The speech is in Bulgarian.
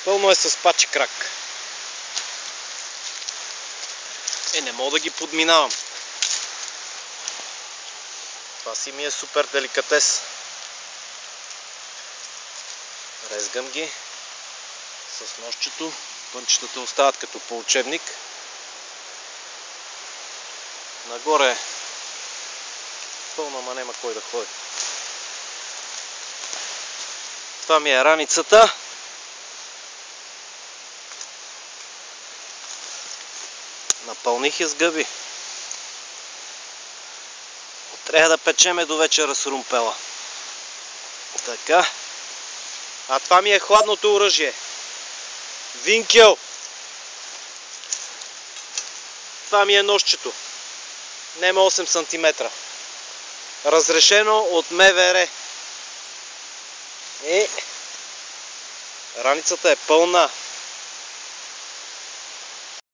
Пълно е с пачи крак. Не мога да ги подминавам. Това си ми е супер деликатес. Резгам ги с ножчето. Пънчетата остават като по учебник. Нагоре пълно, ама няма кой да ходи. Това ми е раницата. Напълних я с гъби. Трябва да печеме до вечера с румпела. Така. А това ми е хладното оръжие. Винкел. Това ми е ножчето. Нема 8 см. Разрешено от МВР. Раницата е пълна.